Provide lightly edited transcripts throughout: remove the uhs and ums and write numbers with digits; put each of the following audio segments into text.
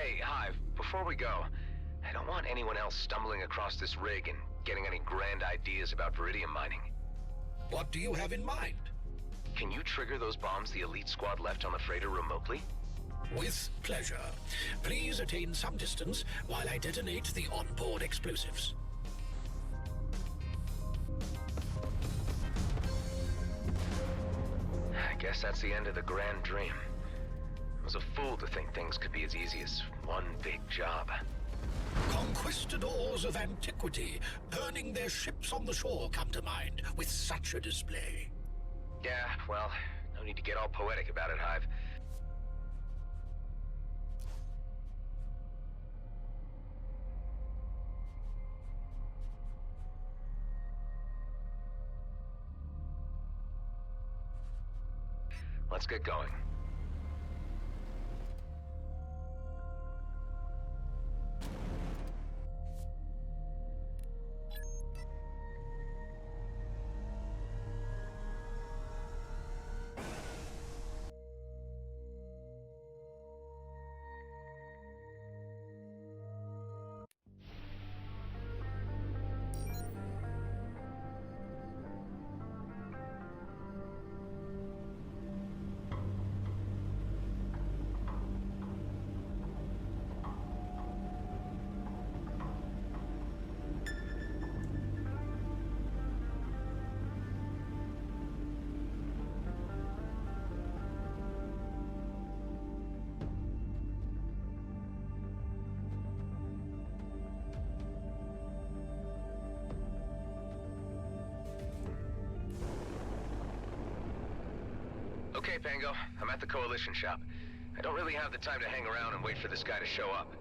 Hey, Hive, before we go, I don't want anyone else stumbling across this rig and getting any grand ideas about Viridium mining. What do you have in mind? Can you trigger those bombs the elite squad left on the freighter remotely? With pleasure. Please attain some distance while I detonate the onboard explosives. I guess that's the end of the grand dream. I was a fool to think things could be as easy as one big job. Conquistadors of antiquity, burning their ships on the shore, come to mind with such a display. Yeah, well, no need to get all poetic about it, Hive. Let's get going. Okay, Pango. I'm at the Coalition shop. I don't really have the time to hang around and wait for this guy to show up.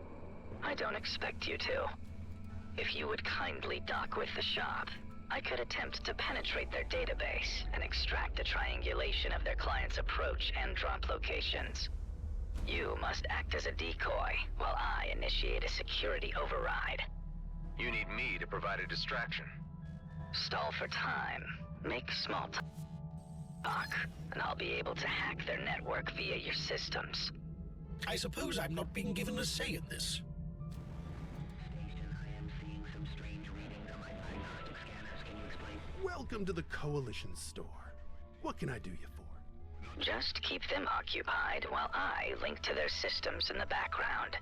I don't expect you to. If you would kindly dock with the shop, I could attempt to penetrate their database and extract a triangulation of their client's approach and drop locations. You must act as a decoy, while I initiate a security override. You need me to provide a distraction. Stall for time. Make small talk, and I'll be able to hack their network via your systems. I suppose I'm not being given a say in this. Welcome to the Coalition store. What can I do you for? Just keep them occupied while I link to their systems in the background.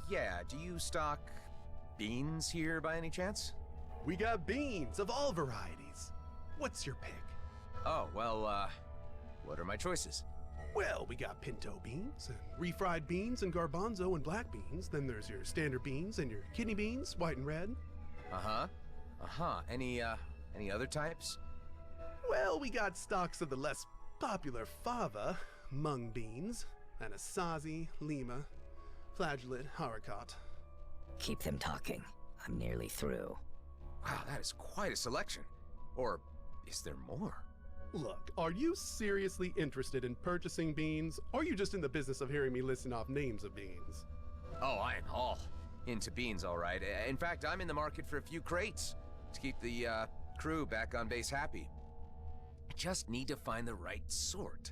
Yeah, do you stock beans here by any chance? We got beans of all varieties. What's your pick? Oh, well, what are my choices? Well, we got pinto beans, and refried beans, and garbanzo and black beans. Then there's your standard beans and your kidney beans, white and red. Uh-huh. Uh-huh. Any other types? Well, we got stocks of the less popular fava, mung beans, anasazi, lima, flageolet, haricot. Keep them talking. I'm nearly through. Wow, that is quite a selection. Or is there more? Look, are you seriously interested in purchasing beans, or are you just in the business of hearing me listing off names of beans? Oh, I am all into beans, all right. In fact, I'm in the market for a few crates to keep the crew back on base happy. I just need to find the right sort.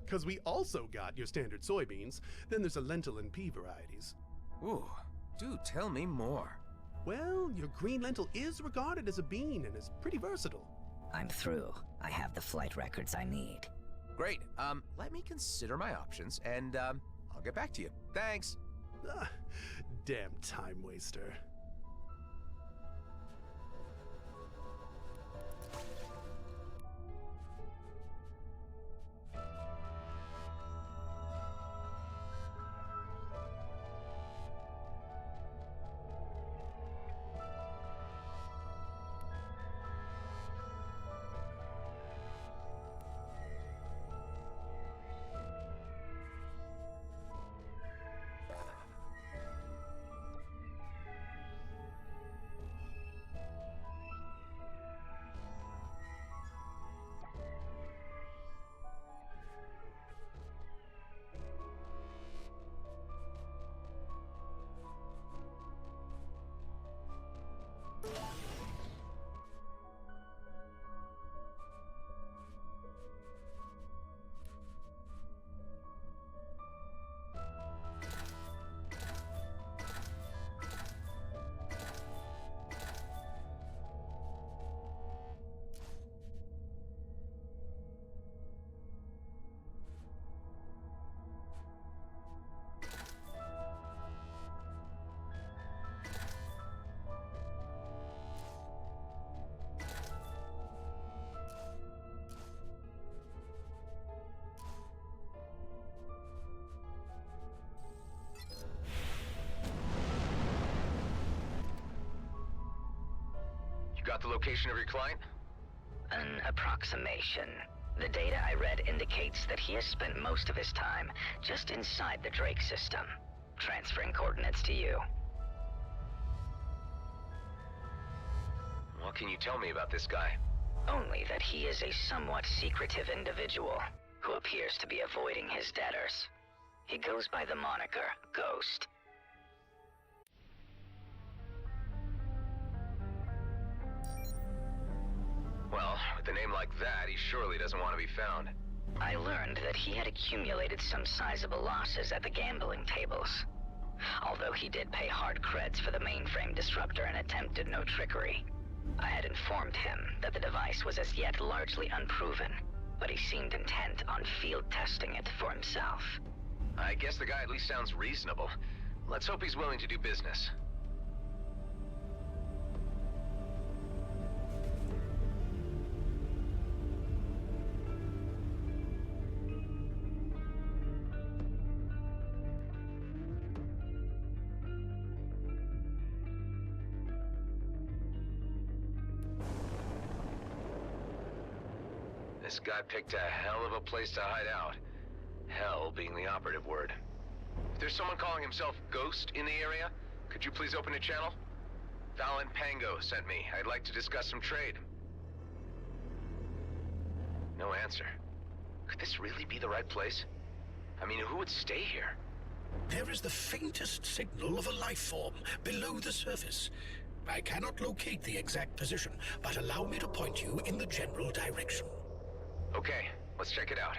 Because we also got your standard soybeans, then there's a lentil and pea varieties. Ooh, do tell me more. Well, your green lentil is regarded as a bean and is pretty versatile. I'm through. I have the flight records I need. Great. Let me consider my options, and I'll get back to you. Thanks. Ah, damn time waster. got the location of your client? An approximation. The data I read indicates that he has spent most of his time just inside the Drake system. Transferring coordinates to you. What can you tell me about this guy? Only that he is a somewhat secretive individual who appears to be avoiding his debtors. He goes by the moniker Ghost. Well, with a name like that, he surely doesn't want to be found. I learned that he had accumulated some sizable losses at the gambling tables. Although he did pay hard creds for the mainframe disruptor and attempted no trickery. I had informed him that the device was as yet largely unproven, but he seemed intent on field testing it for himself. I guess the guy at least sounds reasonable. Let's hope he's willing to do business. This guy picked a hell of a place to hide out. Hell being the operative word. If there's someone calling himself Ghost in the area, could you please open a channel? Valen Pango sent me. I'd like to discuss some trade. No answer. Could this really be the right place? I mean, who would stay here? There is the faintest signal of a life form below the surface. I cannot locate the exact position, but allow me to point you in the general direction. Okay, let's check it out.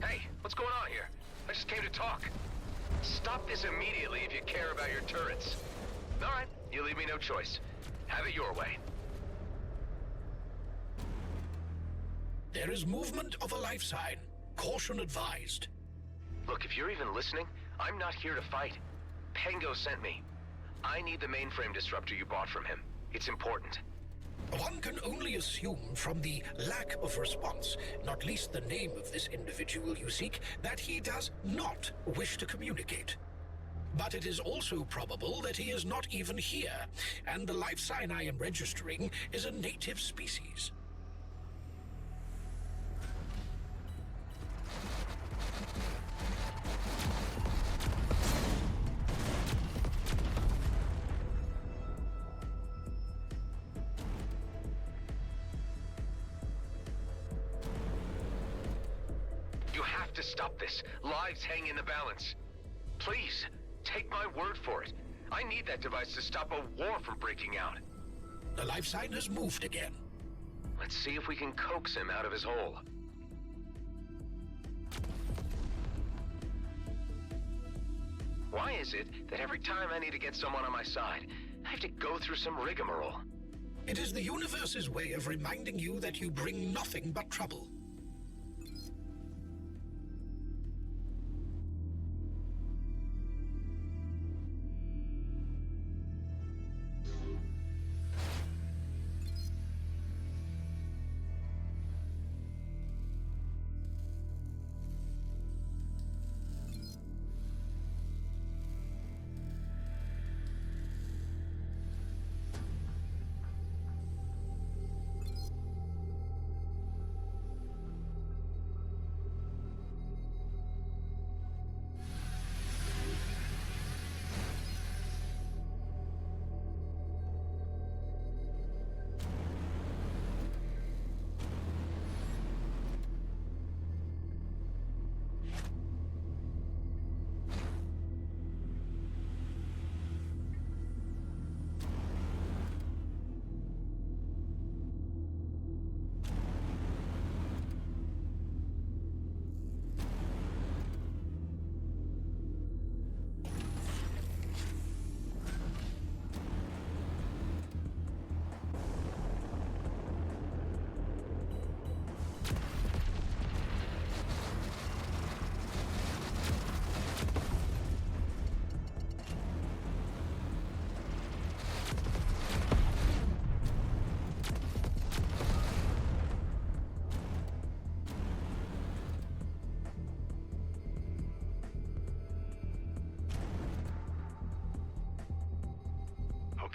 Hey, what's going on here? I just came to talk. Stop this immediately if you care about your turrets. All right, you leave me no choice. Have it your way. There is movement of a life sign. Caution advised. Look, if you're even listening, I'm not here to fight. Pango sent me. I need the mainframe disruptor you bought from him. It's important. One can only assume from the lack of response, not least the name of this individual you seek, that he does not wish to communicate. But it is also probable that he is not even here, and the life sign I am registering is a native species. You have to stop this. Lives hang in the balance. Please, take my word for it. I need that device to stop a war from breaking out. The life sign has moved again. Let's see if we can coax him out of his hole. Why is it that every time I need to get someone on my side, I have to go through some rigmarole? It is the universe's way of reminding you that you bring nothing but trouble.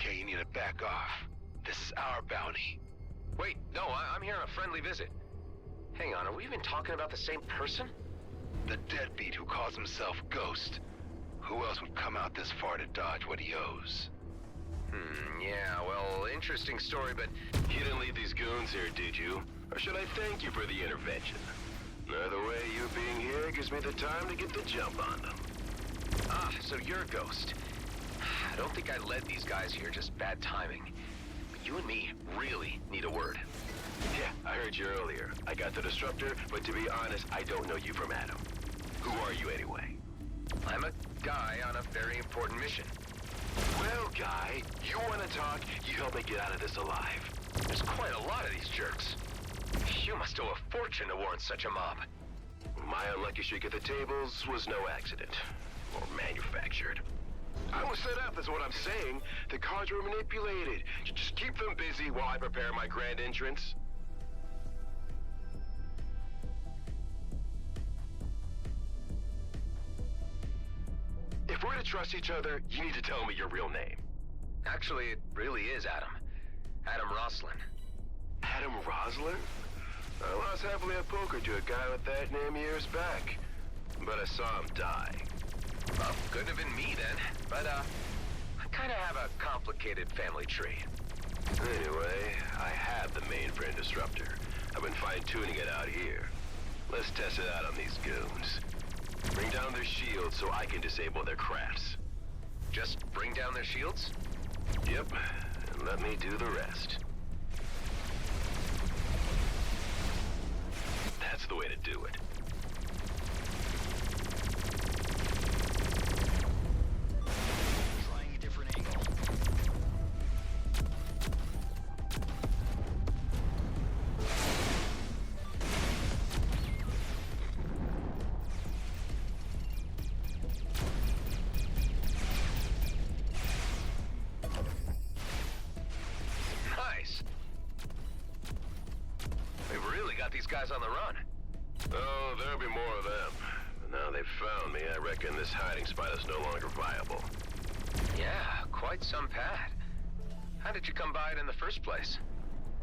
Okay, you need to back off. This is our bounty. Wait, no, I'm here on a friendly visit. Hang on, are we even talking about the same person? The deadbeat who calls himself Ghost. Who else would come out this far to dodge what he owes? Yeah, well, interesting story, but You didn't leave these goons here, did you? Or should I thank you for the intervention? Either way, you being here gives me the time to get the jump on them. So you're a Ghost. I don't think I led these guys here, just bad timing. But you and me really need a word. Yeah, I heard you earlier. I got the disruptor, but to be honest, I don't know you from Adam. Who are you anyway? I'm a guy on a very important mission. Well, guy, you want to talk, you help me get out of this alive. There's quite a lot of these jerks. You must owe a fortune to warrant such a mob. My unlucky streak at the tables was no accident. Or manufactured. I was set up, is what I'm saying. The cards were manipulated. Just keep them busy while I prepare my grand entrance. If we're to trust each other, you need to tell me your real name. Actually, it really is Adam. Adam Roslin. Adam Roslin? I lost happily at poker to a guy with that name years back. But I saw him die. Well, couldn't have been me then, but I kind of have a complicated family tree. Anyway, I have the mainframe disruptor. I've been fine-tuning it out here. Let's test it out on these goons. Bring down their shields so I can disable their crafts. Just bring down their shields? Yep, and let me do the rest. That's the way to do it. Trying a different angle. Nice. We've really got these guys on the run. Oh, there'll be more of them. But now they've found me, I reckon this hiding spot is no longer viable. Yeah, quite some pad. How did you come by it in the first place?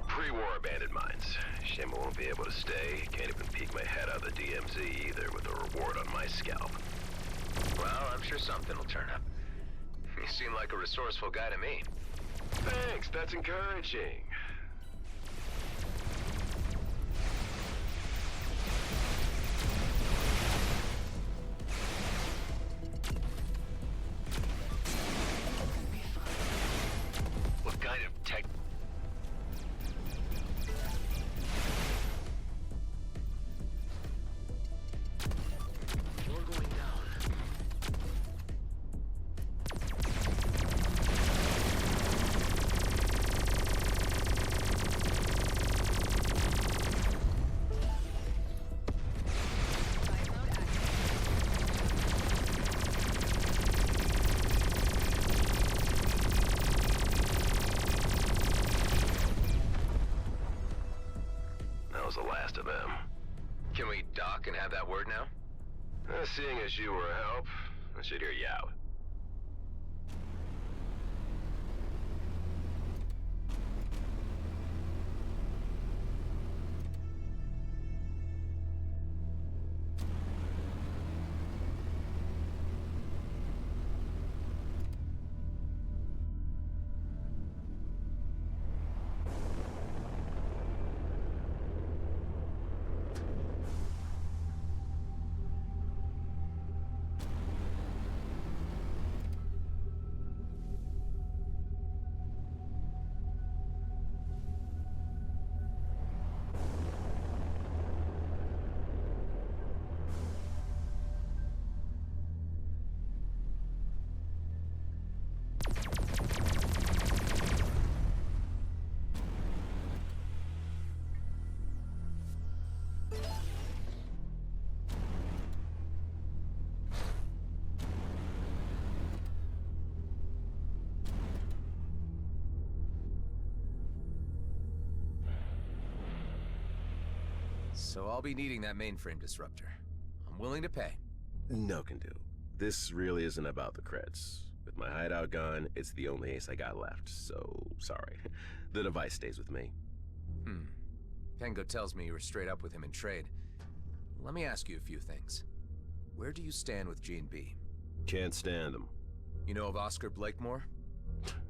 Pre-war abandoned mines. Shame I won't be able to stay. Can't even peek my head out of the DMZ either with a reward on my scalp. Well, I'm sure something will turn up. You seem like a resourceful guy to me. Thanks, that's encouraging. What kind of tech... You're going down. That was the last of them. Can we dock and have that word now? Seeing as you were a help, I should hear you out. So I'll be needing that mainframe disruptor. I'm willing to pay. No can do. This really isn't about the creds. With my hideout gone, it's the only ace I got left, so sorry. The device stays with me. Pango tells me you were straight up with him in trade. Let me ask you a few things. Where do you stand with G&B? Can't stand him. You know of Oscar Blakemore?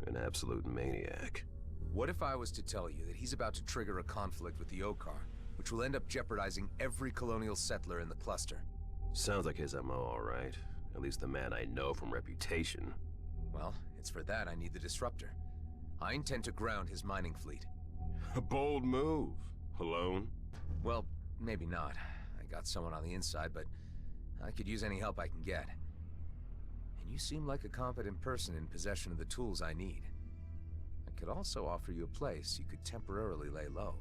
An absolute maniac. What if I was to tell you that he's about to trigger a conflict with the Okar, which will end up jeopardizing every colonial settler in the cluster? Sounds like his MO, all right. At least the man I know from reputation. Well, it's for that I need the disruptor. I intend to ground his mining fleet. A bold move. Alone? Well, maybe not. I got someone on the inside, but I could use any help I can get. And you seem like a competent person in possession of the tools I need. I could also offer you a place you could temporarily lay low.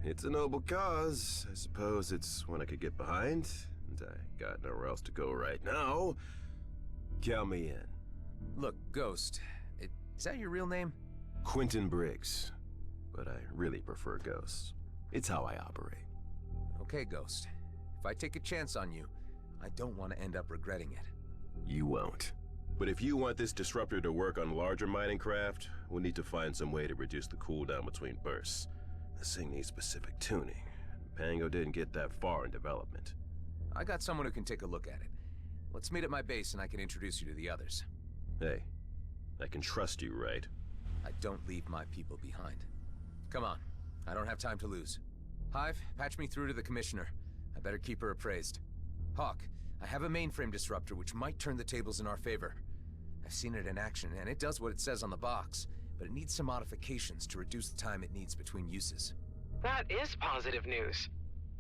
It's a noble cause. I suppose it's one I could get behind, and I got nowhere else to go right now. Count me in. Look, Ghost, is that your real name? Quentin Briggs, but I really prefer Ghost. It's how I operate. Okay, Ghost. If I take a chance on you, I don't want to end up regretting it. You won't. But if you want this disruptor to work on larger mining craft, we'll need to find some way to reduce the cooldown between bursts. This thing needs specific tuning. Pango didn't get that far in development. I got someone who can take a look at it. Let's meet at my base and I can introduce you to the others. Hey, I can trust you, right? I don't leave my people behind. Come on, I don't have time to lose. Hive, patch me through to the Commissioner. I better keep her appraised. Hawk, I have a mainframe disruptor which might turn the tables in our favor. I've seen it in action, and it does what it says on the box, but it needs some modifications to reduce the time it needs between uses. That is positive news.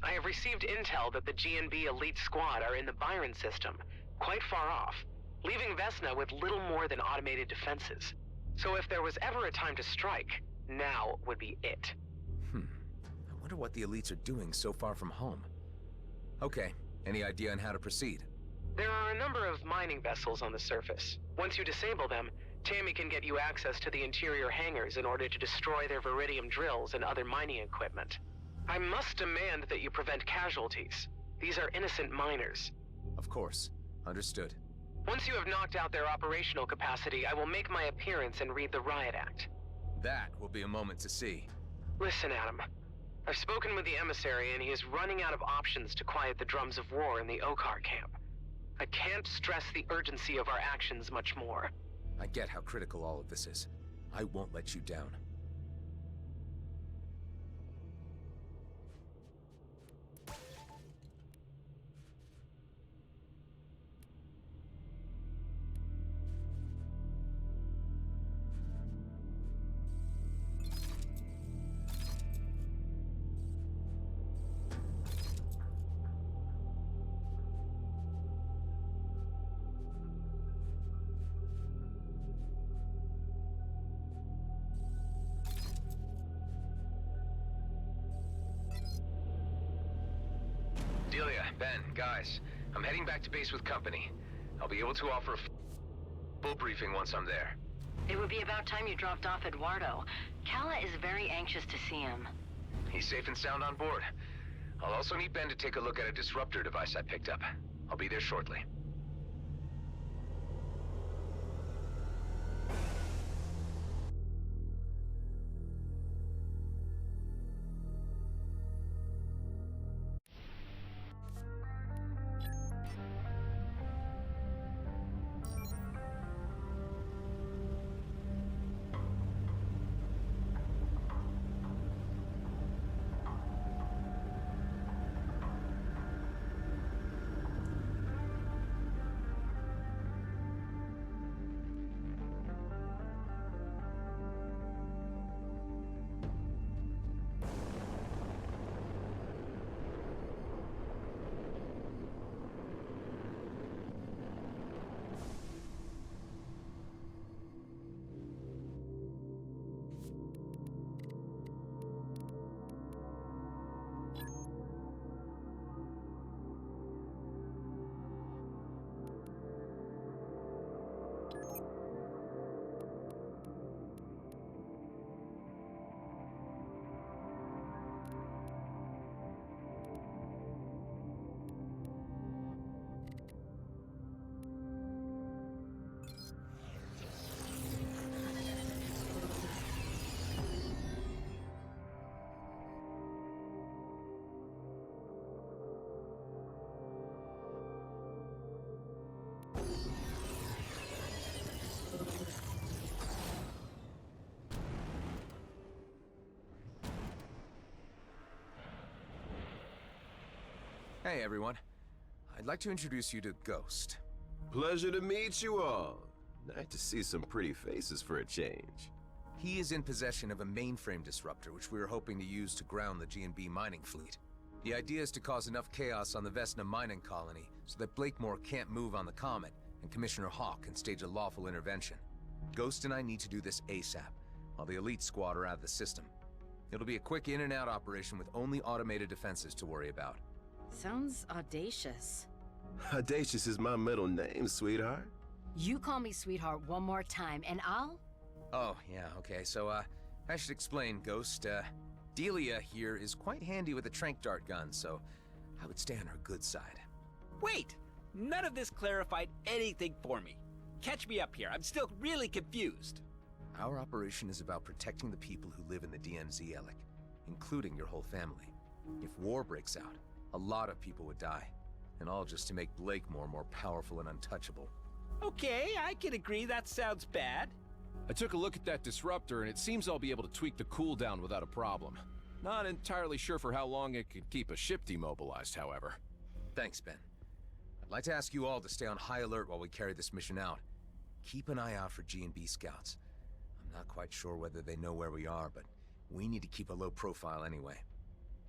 I have received intel that the G&B elite squad are in the Byron system, quite far off, leaving Vesna with little more than automated defenses. So if there was ever a time to strike, now would be it. I wonder what the elites are doing so far from home. Okay, any idea on how to proceed? There are a number of mining vessels on the surface. Once you disable them, Tammy can get you access to the interior hangars in order to destroy their Viridium drills and other mining equipment. I must demand that you prevent casualties. These are innocent miners. Of course. Understood. Once you have knocked out their operational capacity, I will make my appearance and read the Riot Act. That will be a moment to see. Listen, Adam. I've spoken with the emissary and he is running out of options to quiet the drums of war in the Okar camp. I can't stress the urgency of our actions much more. I get how critical all of this is. I won't let you down. Delia, Ben, guys, I'm heading back to base with company. I'll be able to offer a full briefing once I'm there. It would be about time you dropped off Eduardo. Kala is very anxious to see him. He's safe and sound on board. I'll also need Ben to take a look at a disruptor device I picked up. I'll be there shortly. Hey, everyone. I'd like to introduce you to Ghost. Pleasure to meet you all. Nice to see some pretty faces for a change. He is in possession of a mainframe disruptor, which we are hoping to use to ground the G&B mining fleet. The idea is to cause enough chaos on the Vesna mining colony so that Blakemore can't move on the Comet, and Commissioner Hawk can stage a lawful intervention. Ghost and I need to do this ASAP, while the elite squad are out of the system. It'll be a quick in and out operation with only automated defenses to worry about. Sounds audacious. Audacious is my middle name, sweetheart. You call me sweetheart one more time, and I'll... Oh, yeah, okay, so, I should explain, Ghost. Delia here is quite handy with a tranq dart gun, so I would stay on her good side. Wait! None of this clarified anything for me. Catch me up here, I'm still really confused. Our operation is about protecting the people who live in the DMZ, Alec, including your whole family. If war breaks out, a lot of people would die, and all just to make Blakemore more powerful and untouchable. Okay, I can agree that sounds bad. I took a look at that disruptor, and it seems I'll be able to tweak the cooldown without a problem. Not entirely sure for how long it could keep a ship demobilized, however. Thanks, Ben. I'd like to ask you all to stay on high alert while we carry this mission out. Keep an eye out for G&B scouts. I'm not quite sure whether they know where we are, but we need to keep a low profile anyway.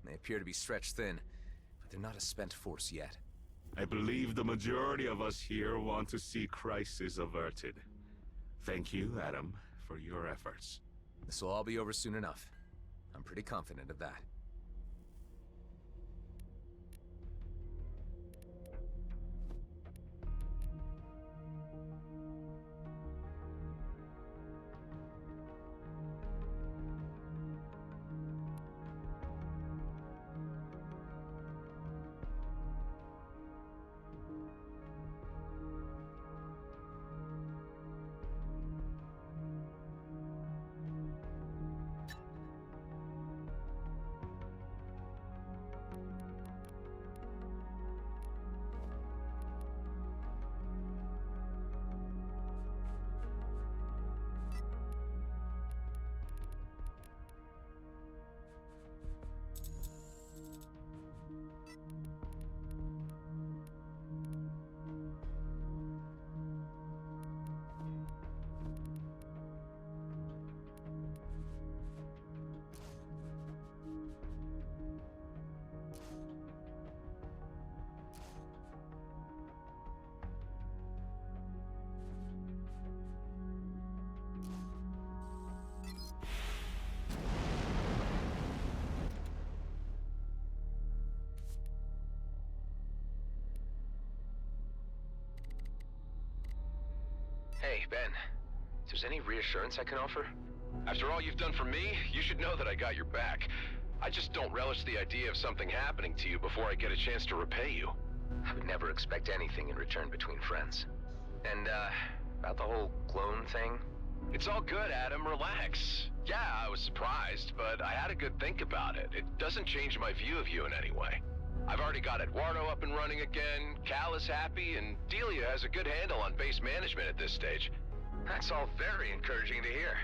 They appear to be stretched thin, but they're not a spent force yet. I believe the majority of us here want to see crisis averted. Thank you, Adam, for your efforts. This will all be over soon enough. I'm pretty confident of that. Hey, Ben. If there's any reassurance I can offer? After all you've done for me, you should know that I got your back. I just don't relish the idea of something happening to you before I get a chance to repay you. I would never expect anything in return between friends. And, about the whole clone thing? It's all good, Adam. Relax. Yeah, I was surprised, but I had a good think about it. It doesn't change my view of you in any way. I've already got Eduardo up and running again, Cal is happy, and Delia has a good handle on base management at this stage. That's all very encouraging to hear.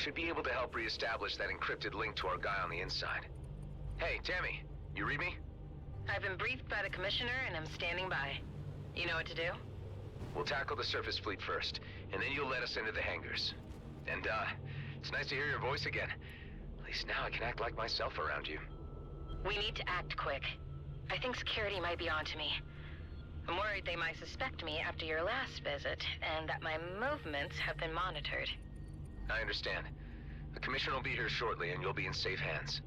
should be able to help reestablish that encrypted link to our guy on the inside. Hey, Tammy, you read me? I've been briefed by the Commissioner and I'm standing by. You know what to do? We'll tackle the surface fleet first, and then you'll let us into the hangars. And, it's nice to hear your voice again. At least now I can act like myself around you. We need to act quick. I think security might be onto me. I'm worried they might suspect me after your last visit, and that my movements have been monitored. I understand. The Commissioner will be here shortly, and you'll be in safe hands.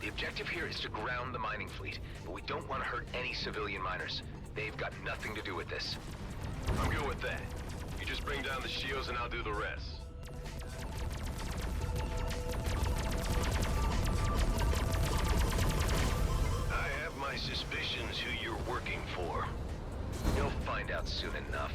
The objective here is to ground the mining fleet, but we don't want to hurt any civilian miners. They've got nothing to do with this. I'm good with that. You just bring down the shields and I'll do the rest. I have my suspicions who you're working for. You'll find out soon enough.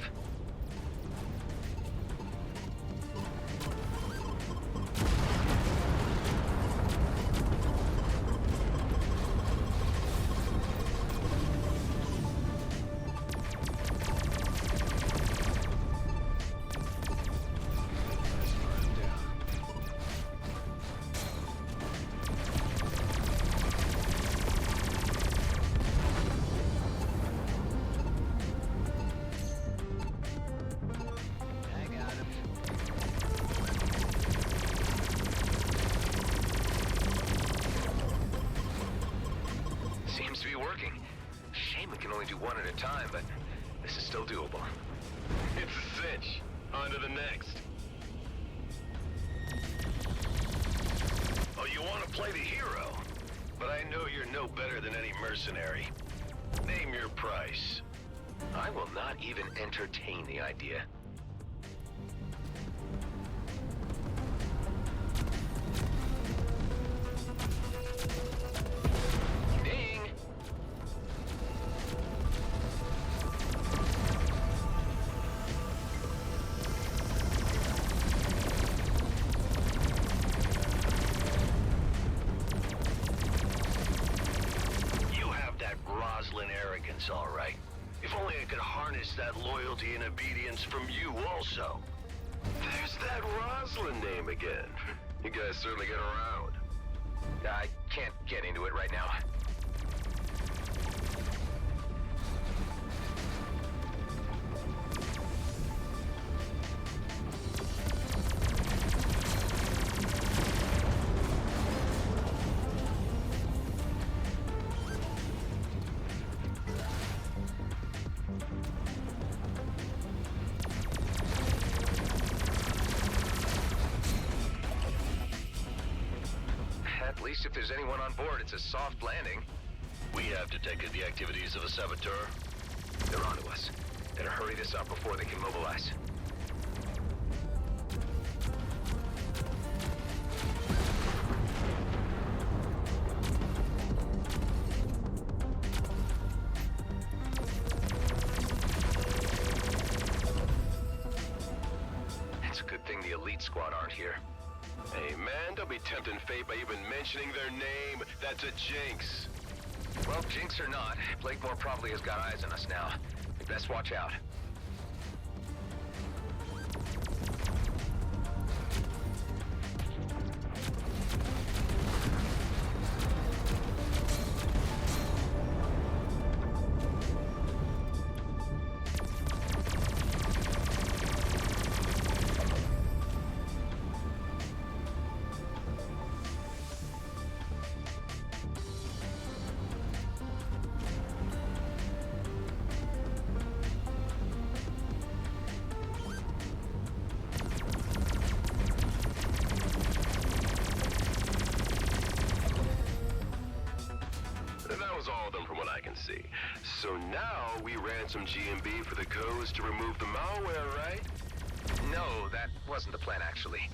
One at a time, but this is still doable. It's a cinch. On to the next. Oh, you want to play the hero? But I know you're no better than any mercenary. Name your price. I will not even entertain the idea. All right. If only I could harness that loyalty and obedience from you also. There's that Roslyn name again. You guys certainly get around. I can't get into it right now. At least if there's anyone on board, it's a soft landing. We have detected the activities of a saboteur. They're onto us. Better hurry this up before they can mobilize. It's a good thing the elite squad aren't here. Hey man, don't be tempting fate by even mentioning their name. That's a jinx. Well, jinx or not, Blakemore probably has got eyes on us now. We best watch out. So now we ransom G&B for the codes to remove the malware, right? No, that wasn't the plan, actually.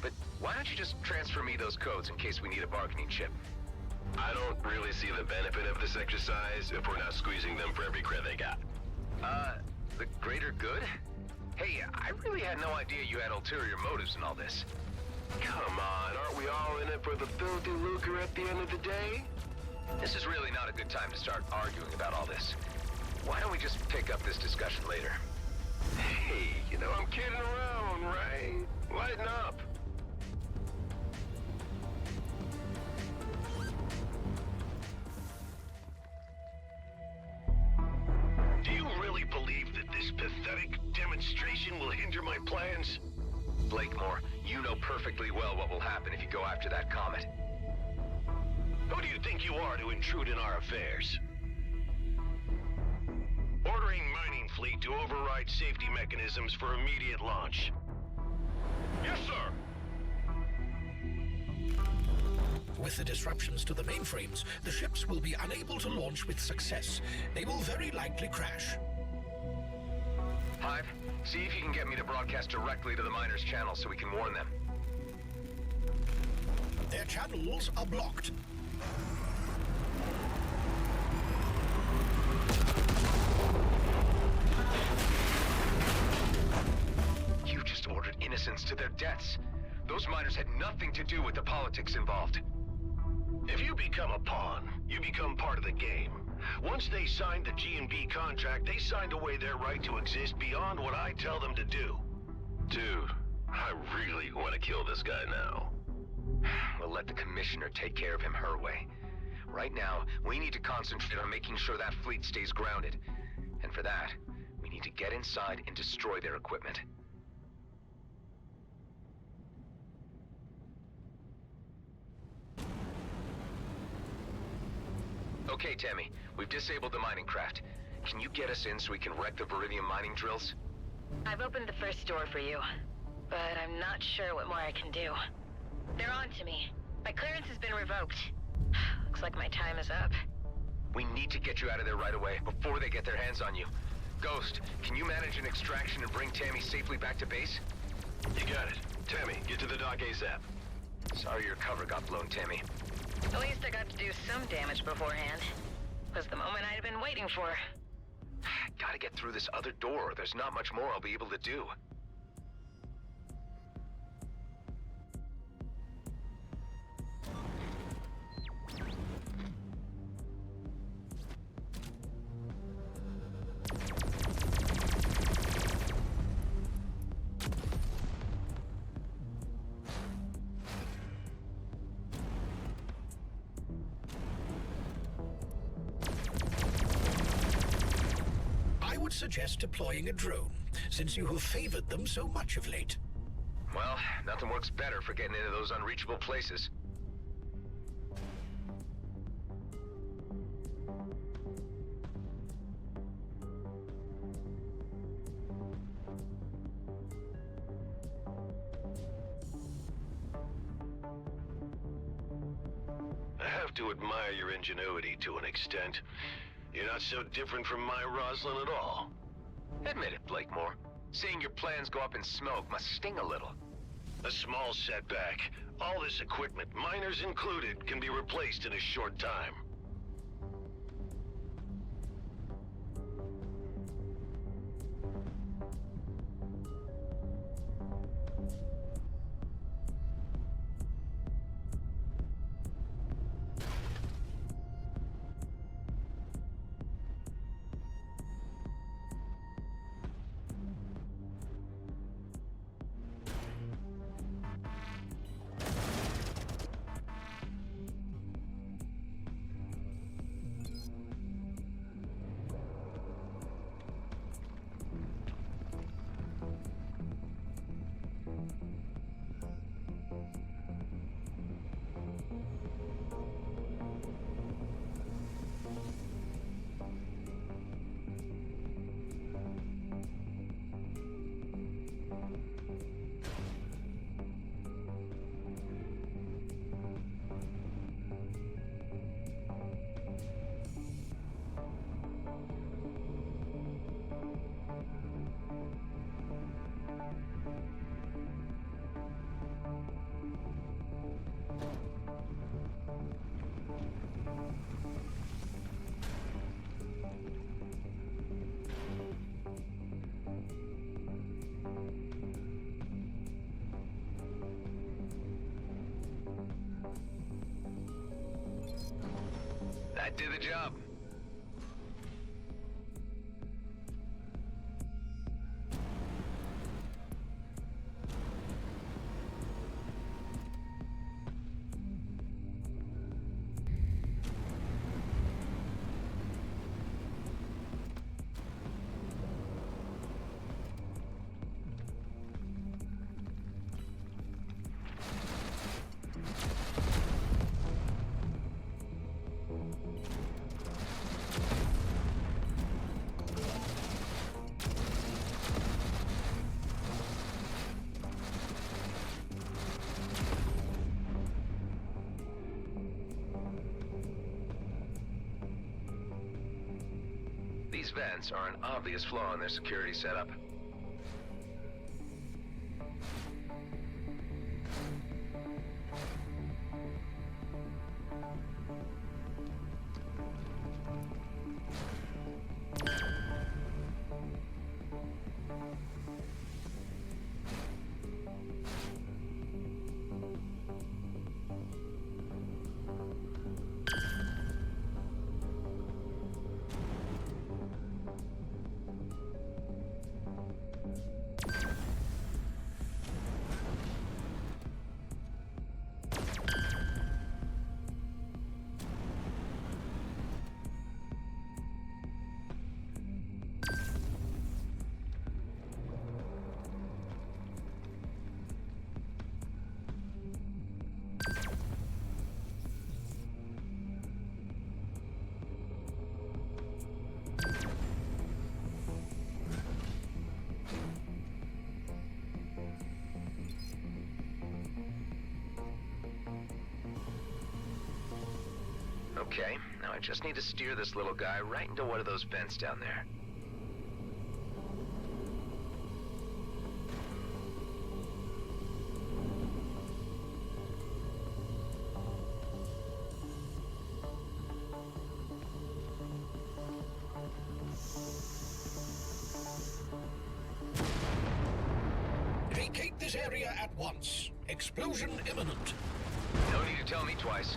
But why don't you just transfer me those codes in case we need a bargaining chip? I don't really see the benefit of this exercise if we're not squeezing them for every credit they got. The greater good? Hey, I really had no idea you had ulterior motives in all this. Come on, aren't we all in it for the filthy lucre at the end of the day? This is really not a good time to start arguing about all this. Why don't we just pick up this discussion later? Hey, you know I'm kidding around, right? Lighten up. Do you really believe that this pathetic demonstration will hinder my plans? Blakemore, you know perfectly well what will happen if you go after that comet. Who do you think you are to intrude in our affairs? Ordering mining fleet to override safety mechanisms for immediate launch. Yes, sir! With the disruptions to the mainframes, the ships will be unable to launch with success. They will very likely crash. Hive, see if you can get me to broadcast directly to the miners' channel so we can warn them. Their channels are blocked. You just ordered innocents to their deaths. Those miners had nothing to do with the politics involved. If you become a pawn, you become part of the game. Once they signed the G&B contract, they signed away their right to exist beyond what I tell them to do. Dude, I really want to kill this guy now. We'll let the Commissioner take care of him her way. Right now, we need to concentrate on making sure that fleet stays grounded. And for that, we need to get inside and destroy their equipment. Okay, Tammy. We've disabled the mining craft. Can you get us in so we can wreck the Veridium mining drills? I've opened the first door for you, but I'm not sure what more I can do. They're on to me. My clearance has been revoked. Looks like my time is up. We need to get you out of there right away, before they get their hands on you. Ghost, can you manage an extraction and bring Tammy safely back to base? You got it. Tammy, get to the dock ASAP. Sorry your cover got blown, Tammy. At least I got to do some damage beforehand. Was the moment I'd been waiting for. Gotta get through this other door. There's not much more I'll be able to do. I would suggest deploying a drone, since you have favored them so much of late. Well, nothing works better for getting into those unreachable places. I have to admire your ingenuity to an extent. You're not so different from my Rosalind at all. Admit it, Blakemore. Seeing your plans go up in smoke must sting a little. A small setback. All this equipment, miners included, can be replaced in a short time. Did the job. These vents are an obvious flaw in their security setup. Okay, now I just need to steer this little guy right into one of those vents down there. Vacate this area at once. Explosion imminent. No need to tell me twice.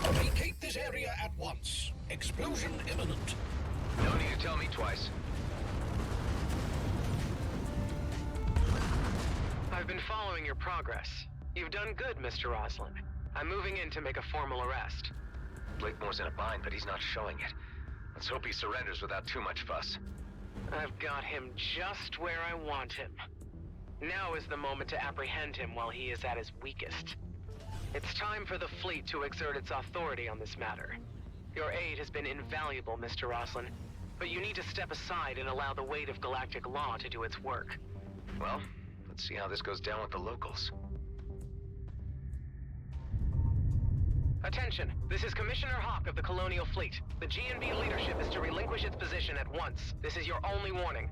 Vacate this area at once. Explosion imminent. No need to tell me twice. I've been following your progress. You've done good, Mr. Roslin. I'm moving in to make a formal arrest. Blakemore's in a bind, but he's not showing it. Let's hope he surrenders without too much fuss. I've got him just where I want him. Now is the moment to apprehend him while he is at his weakest. It's time for the fleet to exert its authority on this matter. Your aid has been invaluable, Mr. Roslin, but you need to step aside and allow the weight of galactic law to do its work. Well, let's see how this goes down with the locals. Attention, this is Commissioner Hawk of the Colonial Fleet. The G&B leadership is to relinquish its position at once. This is your only warning.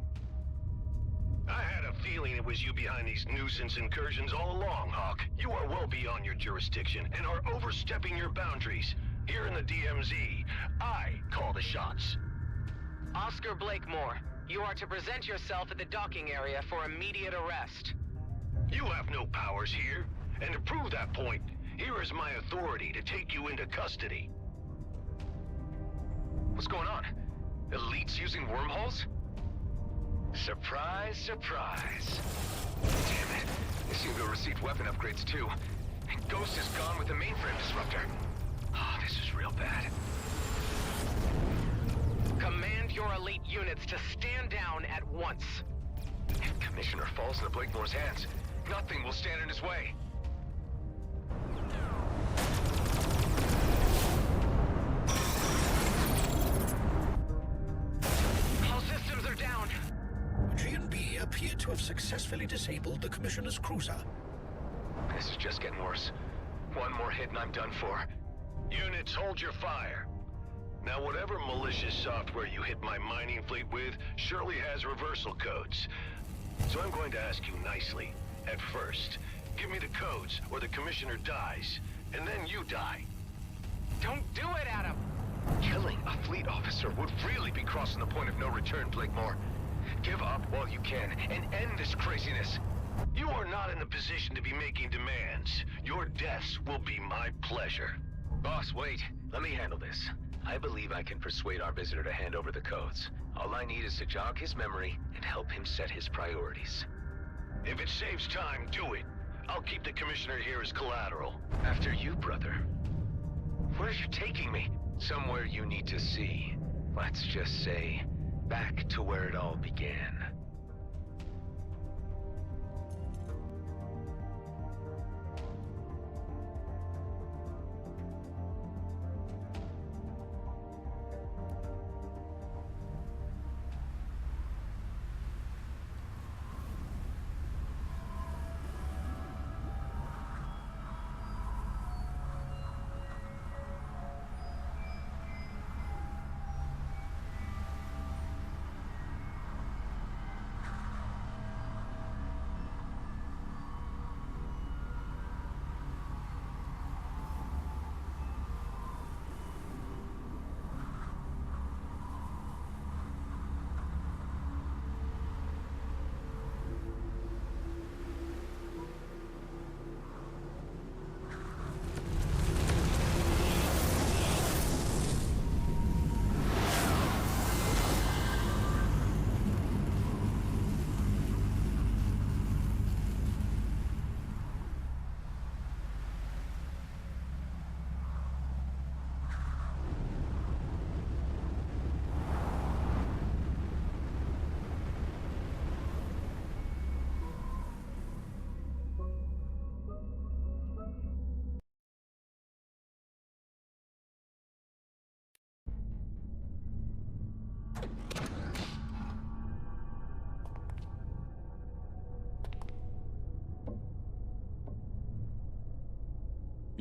I had a feeling it was you behind these nuisance incursions all along, Hawk. You are well beyond your jurisdiction and are overstepping your boundaries. Here in the DMZ, I call the shots. Oscar Blakemore, you are to present yourself at the docking area for immediate arrest. You have no powers here, and to prove that point, here is my authority to take you into custody. What's going on? Elites using wormholes? Surprise, surprise. Damn it. They seem to have received weapon upgrades too. And Ghost is gone with the mainframe disruptor. Oh, this is real bad. Command your elite units to stand down at once. If Commissioner falls into Blakemore's hands, nothing will stand in his way. All systems are down. G&B appear to have successfully disabled the Commissioner's cruiser. This is just getting worse. One more hit and I'm done for. Units, hold your fire. Now, whatever malicious software you hit my mining fleet with surely has reversal codes. So I'm going to ask you nicely. At first, give me the codes, or the Commissioner dies. And then you die. Don't do it, Adam! Killing a fleet officer would really be crossing the point of no return, Blakemore. Give up while you can, and end this craziness. You are not in the position to be making demands. Your deaths will be my pleasure. Boss, wait. Let me handle this. I believe I can persuade our visitor to hand over the codes. All I need is to jog his memory and help him set his priorities. If it saves time, do it. I'll keep the Commissioner here as collateral. After you, brother. Where are you taking me? Somewhere you need to see. Let's just say, back to where it all began.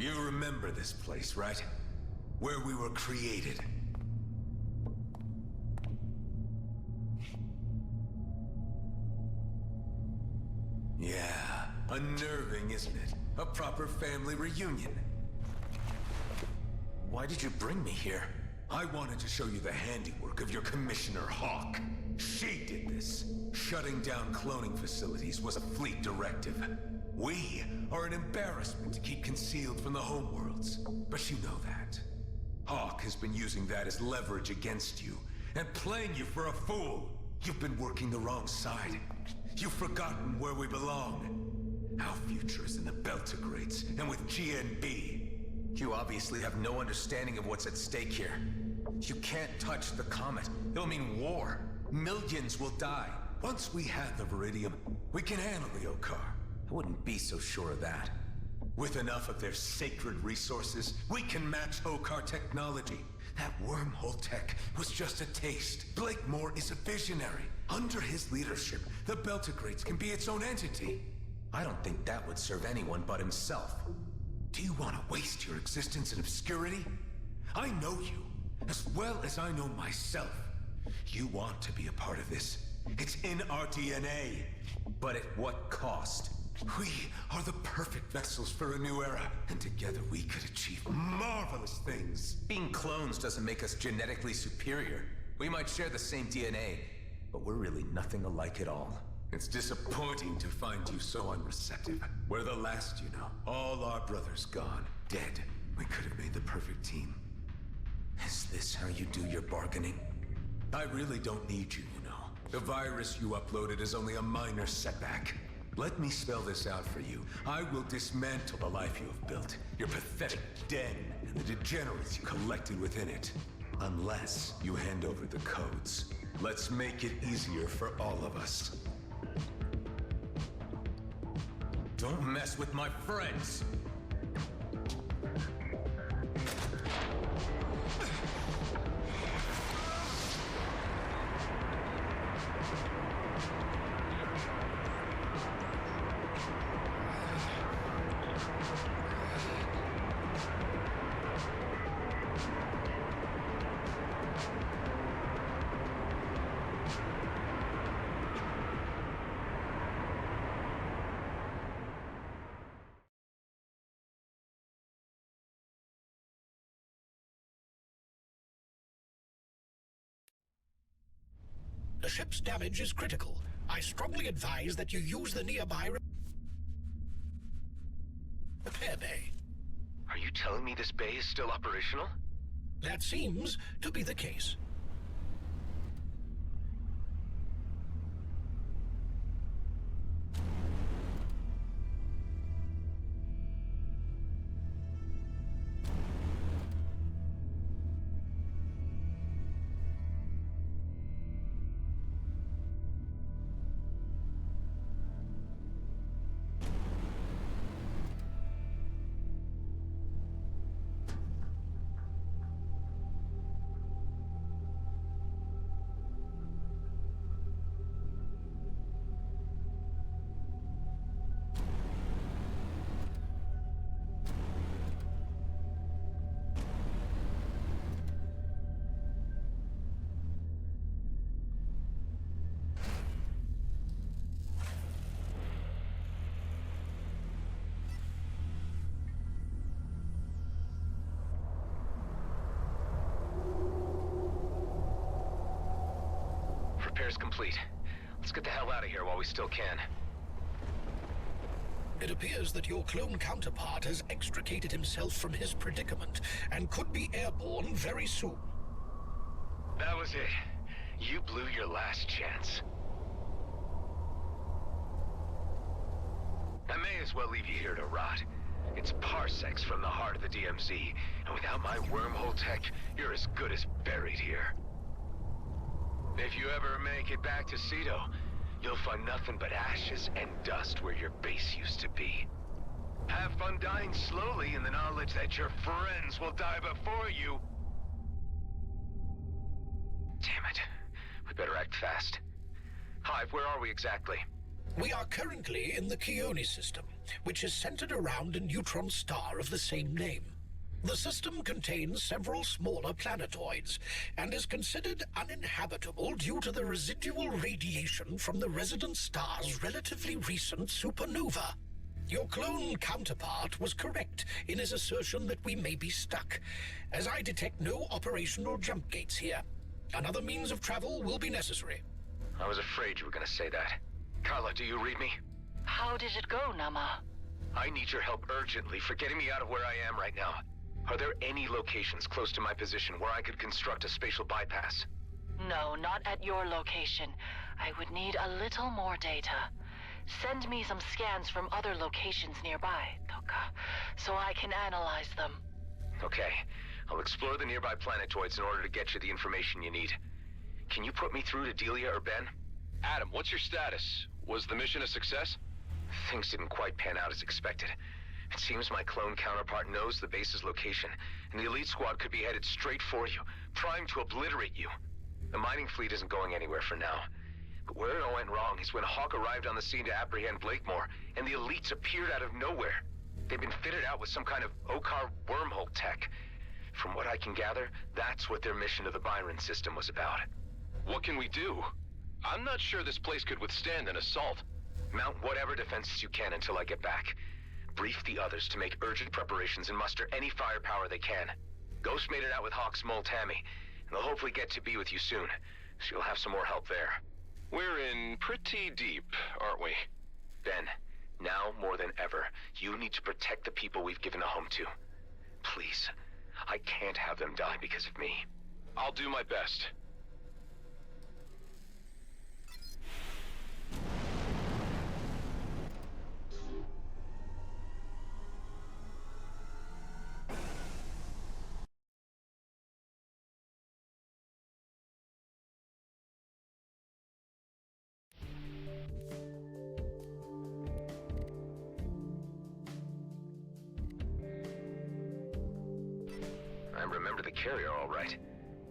You remember this place, right? Where we were created. Yeah, unnerving, isn't it? A proper family reunion. Why did you bring me here? I wanted to show you the handiwork of your Commissioner Hawk. She did this. Shutting down cloning facilities was a fleet directive. We are an embarrassment to keep concealed from the homeworlds, but you know that. Hawk has been using that as leverage against you, and playing you for a fool. You've been working the wrong side. You've forgotten where we belong. Our future is in the Beltigrades, and with GNB. You obviously have no understanding of what's at stake here. You can't touch the comet. It'll mean war. Millions will die. Once we have the Viridium, we can handle the Okar. I wouldn't be so sure of that. With enough of their sacred resources, we can match Okar technology. That wormhole tech was just a taste. Blakemore is a visionary. Under his leadership, the Beltigrades can be its own entity. I don't think that would serve anyone but himself. Do you want to waste your existence in obscurity? I know you, as well as I know myself. You want to be a part of this. It's in our DNA. But at what cost? We are the perfect vessels for a new era, and together we could achieve marvelous things. Being clones doesn't make us genetically superior. We might share the same DNA, but we're really nothing alike at all. It's disappointing to find you so unreceptive. We're the last, you know. All our brothers gone, dead. We could have made the perfect team. Is this how you do your bargaining? I really don't need you, you know. The virus you uploaded is only a minor setback. Let me spell this out for you. I will dismantle the life you have built, your pathetic den, and the degenerates you collected within it. Unless you hand over the codes. Let's make it easier for all of us. Don't mess with my friends! ship's damage is critical. I strongly advise that you use the nearby repair bay. Are you telling me this bay is still operational? That seems to be the case. Repairs complete. Let's get the hell out of here while we still can. It appears that your clone counterpart has extricated himself from his predicament and could be airborne very soon. That was it. You blew your last chance. I may as well leave you here to rot. It's parsecs from the heart of the DMZ, and without my wormhole tech, you're as good as buried here. If you ever make it back to Cedo, you'll find nothing but ashes and dust where your base used to be. Have fun dying slowly in the knowledge that your friends will die before you. Damn it. We better act fast. Hive, where are we exactly? We are currently in the Keone system, which is centered around a neutron star of the same name. The system contains several smaller planetoids and is considered uninhabitable due to the residual radiation from the resident star's relatively recent supernova. Your clone counterpart was correct in his assertion that we may be stuck, as I detect no operational jump gates here. Another means of travel will be necessary. I was afraid you were going to say that. Carla, do you read me? How did it go, Nama? I need your help urgently for getting me out of where I am right now. Are there any locations close to my position where I could construct a spatial bypass? No, not at your location. I would need a little more data. Send me some scans from other locations nearby, Toka, so I can analyze them. Okay. I'll explore the nearby planetoids in order to get you the information you need. Can you put me through to Delia or Ben? Adam, what's your status? Was the mission a success? Things didn't quite pan out as expected. It seems my clone counterpart knows the base's location, and the elite squad could be headed straight for you, primed to obliterate you. The mining fleet isn't going anywhere for now. But where it all went wrong is when Hawk arrived on the scene to apprehend Blakemore, and the elites appeared out of nowhere. They've been fitted out with some kind of Okar wormhole tech. From what I can gather, that's what their mission to the Byron system was about. What can we do? I'm not sure this place could withstand an assault. Mount whatever defenses you can until I get back. Brief the others to make urgent preparations and muster any firepower they can. Ghost made it out with Hawk's mole Tammy, and they'll hopefully get to be with you soon, so you'll have some more help there. We're in pretty deep, aren't we? Ben, now more than ever, you need to protect the people we've given a home to. Please, I can't have them die because of me. I'll do my best. I remember the carrier all right,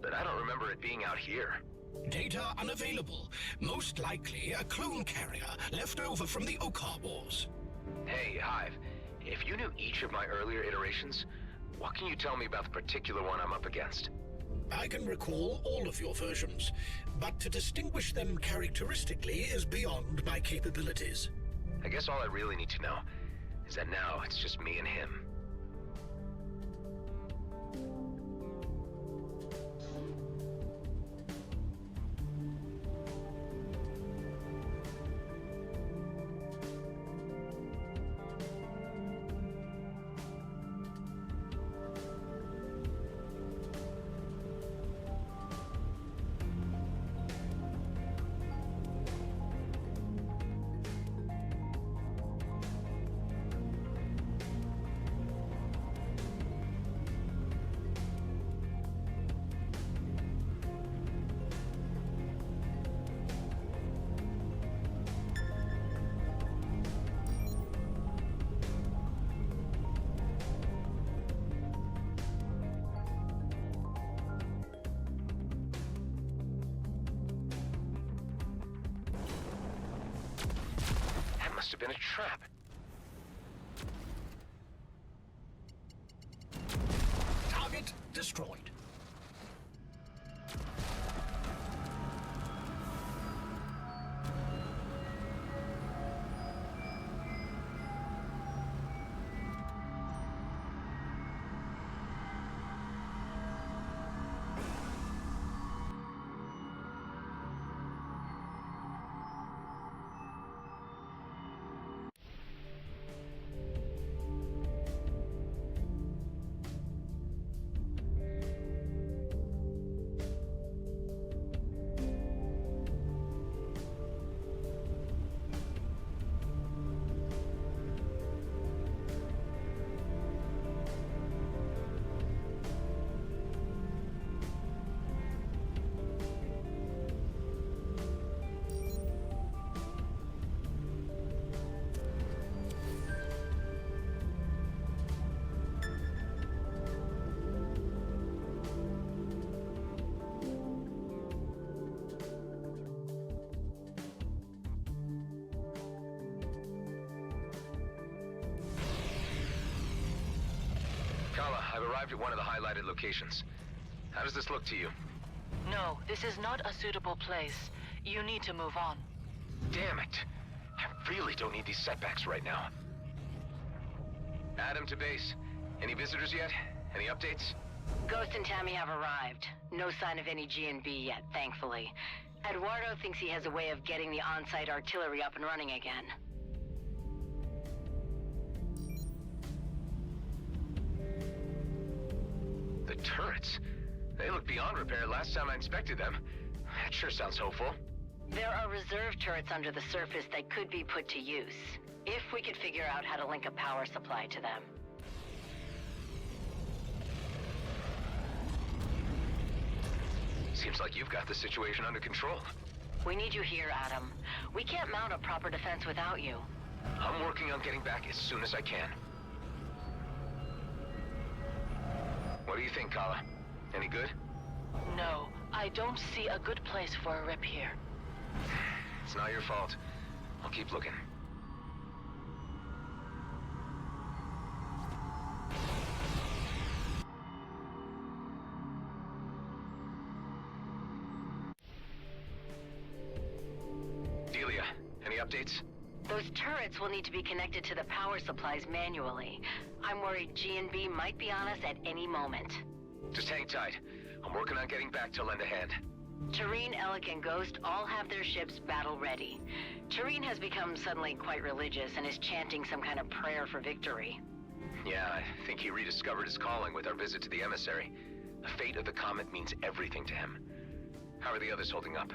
but I don't remember it being out here. Data unavailable. Most likely a clone carrier left over from the Okar Wars. Hey, Hive, if you knew each of my earlier iterations, what can you tell me about the particular one I'm up against? I can recall all of your versions, but to distinguish them characteristically is beyond my capabilities. I guess all I really need to know is that now it's just me and him. Must have been a trap. Target destroyed. Kala, I've arrived at one of the highlighted locations. How does this look to you? No, this is not a suitable place. You need to move on. Damn it. I really don't need these setbacks right now. Adam to base. Any visitors yet? Any updates? Ghost and Tammy have arrived. No sign of any G&B yet, thankfully. Eduardo thinks he has a way of getting the on-site artillery up and running again. The turrets? They look beyond repair last time I inspected them. That sure sounds hopeful. There are reserve turrets under the surface that could be put to use, if we could figure out how to link a power supply to them. Seems like you've got the situation under control. We need you here, Adam. We can't mount a proper defense without you. I'm working on getting back as soon as I can. What do you think, Kala? Any good? No, I don't see a good place for a rip here. It's not your fault. I'll keep looking. Delia, any updates? Those turrets will need to be connected to the power supplies manually. I'm worried G&B might be on us at any moment. Just hang tight. I'm working on getting back to lend a hand. Tareen, Alec, and Ghost all have their ships battle-ready. Tareen has become suddenly quite religious and is chanting some kind of prayer for victory. Yeah, I think he rediscovered his calling with our visit to the emissary. The fate of the comet means everything to him. How are the others holding up?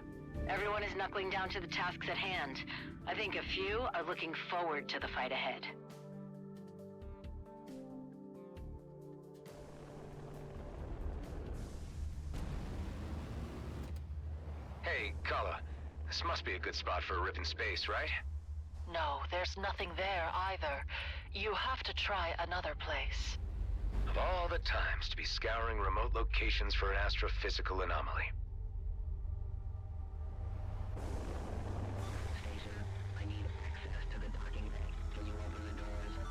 Everyone is knuckling down to the tasks at hand. I think a few are looking forward to the fight ahead. Hey, Kala. This must be a good spot for a rip in space, right? No, there's nothing there either. You have to try another place. Of all the times to be scouring remote locations for an astrophysical anomaly. I need access to the docking bay. Can you open the doors?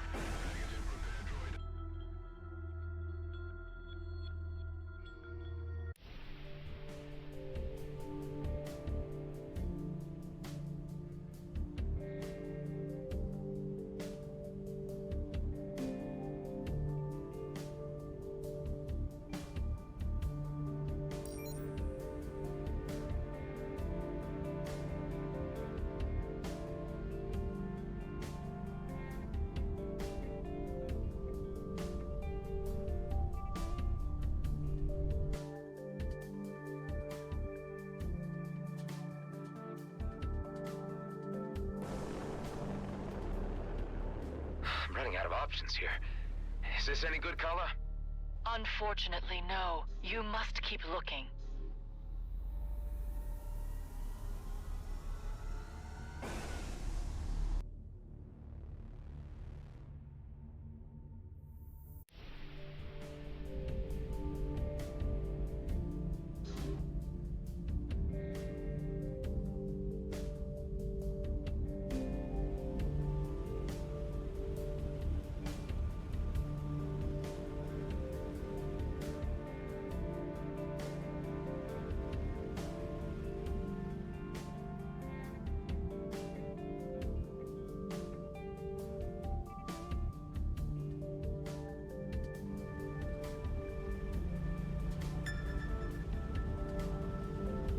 I'm running out of options here. Is this any good, Kala? Unfortunately, no. You must keep looking.